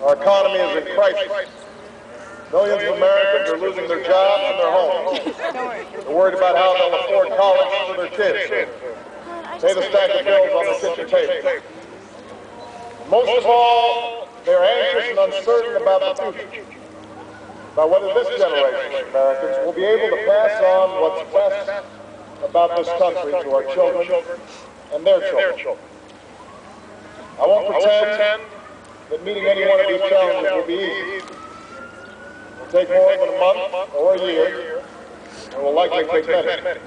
Our economy is in crisis. Millions of Americans are losing their jobs and their homes. They're worried about how they'll afford college for their kids. Pay the stack of bills on their kitchen table. Most of all, they're anxious and uncertain about the future, about whether this generation of Americans will be able to pass on what's best about this country to our children and their children. I won't pretend that meeting any one of these challenges will be easy. It will take more than a month or a year, and will likely take many.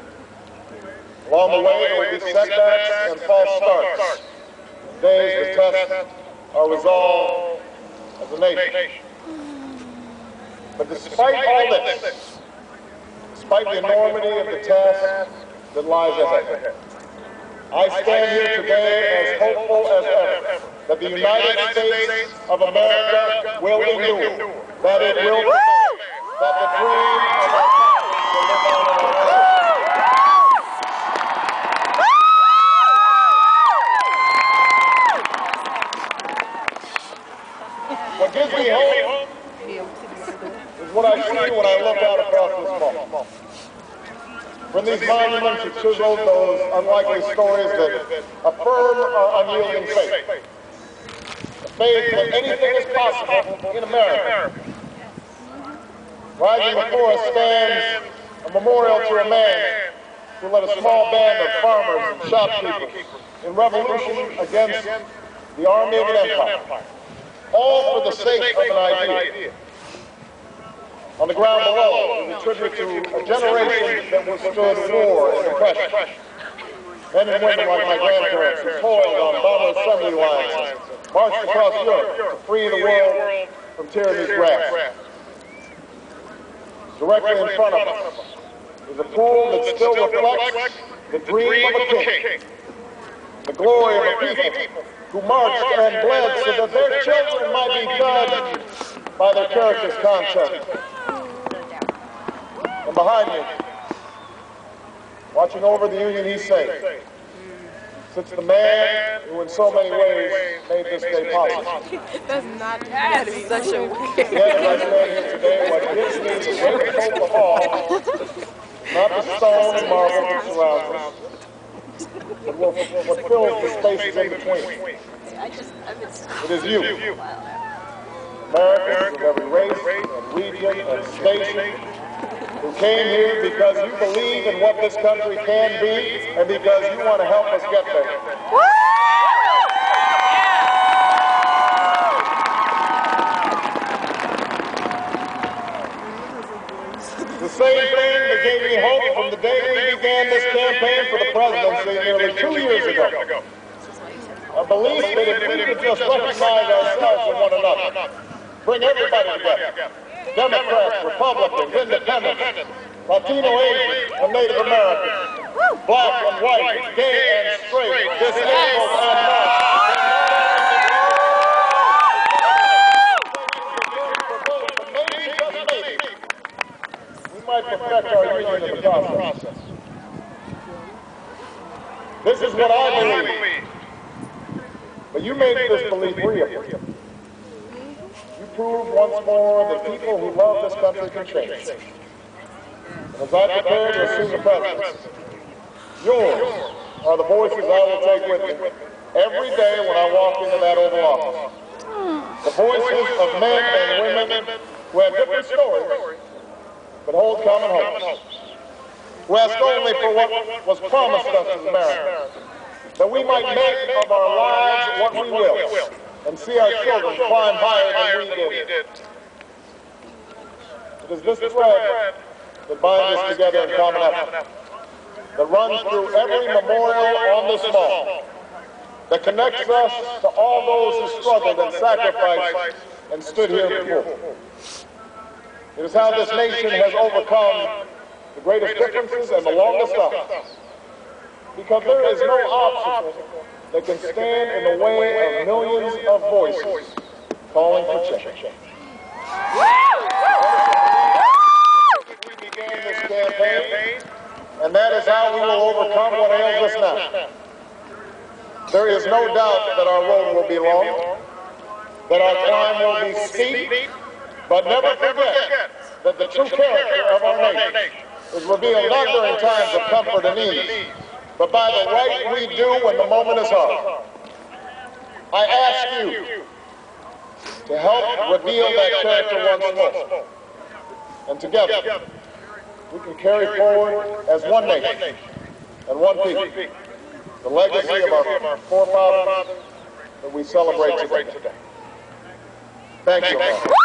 Along the way, there will be setbacks and false starts. Days that test our resolve as a nation. But despite all this, despite the enormity of the task that lies ahead, I stand here today as hopeful as ever that the United States of America will renew, that it will prevail, that the dream of our country will live on in our earth. What gives me hope is what I see when I look out across this mall. From these monuments are chiseled those unlikely stories that affirm our unyielding faith. The faith that anything is possible in America. Rising before us stands a memorial to a man who led a small band of farmers and shopkeepers in revolution against the army of an empire. All for the sake of an idea. On the ground below is a tribute to a generation that withstood war and depression. Men and women like my grandparents who toiled on bomber assembly lines, marched across Europe to free the world from tyranny's grasp. Directly in front of us is a pool that still reflects the dream of a king, the glory of a people who marched and bled so that their children might be judged by their character's content. And behind me, watching over the Union he saved, sits the man who in so many ways made this day possible. That's such a weird. Yet as I stand here today, what gives me the greatest hope of all, not the stone and marble that surrounds us, but what fills the spaces in between. It is you. Americans of every race and region and station who came here because you believe in what this country can be and because you want to help us get there. The same thing that gave me hope from the day we began this campaign for the presidency nearly 2 years ago. A belief that if we could just recognize ourselves and one another, bring everybody together, Democrats, Republicans, Independents, Latino, Asian, and Native Americans, black and white, gay and straight, disabled and not, maybe, just maybe, we might perfect our union in the process. This is what I believe. But you made this belief real. You proved once more that people who love this country can change. And as I prepare to assume the presidency, yours are the voices I will take with me every day when I walk into that Oval Office. The voices of men and women who have different stories, but hold common hopes. Who ask only for what was promised us as Americans, that we might make of our lives what we will, and see our children climb higher than we did. It is this thread that binds us together in common effort, that runs through every memorial on this mall, that connects us to all those who struggled and sacrificed and stood here before. It is how this nation has overcome the greatest differences and the longest ups. Because there is no obstacle that can stand in the way of millions of voices calling for change. We began this campaign, and that is how we will overcome what ails us now. There is no doubt that our road will be long, that our climb will be steep, but never forget that the true character of our nation is revealed not during times of comfort and ease, but by the right we do when the moment is hard. I ask you to help reveal that character once more. And together, we can carry forward as one nation and one people the legacy of our forefathers that we celebrate today. Thank you, America.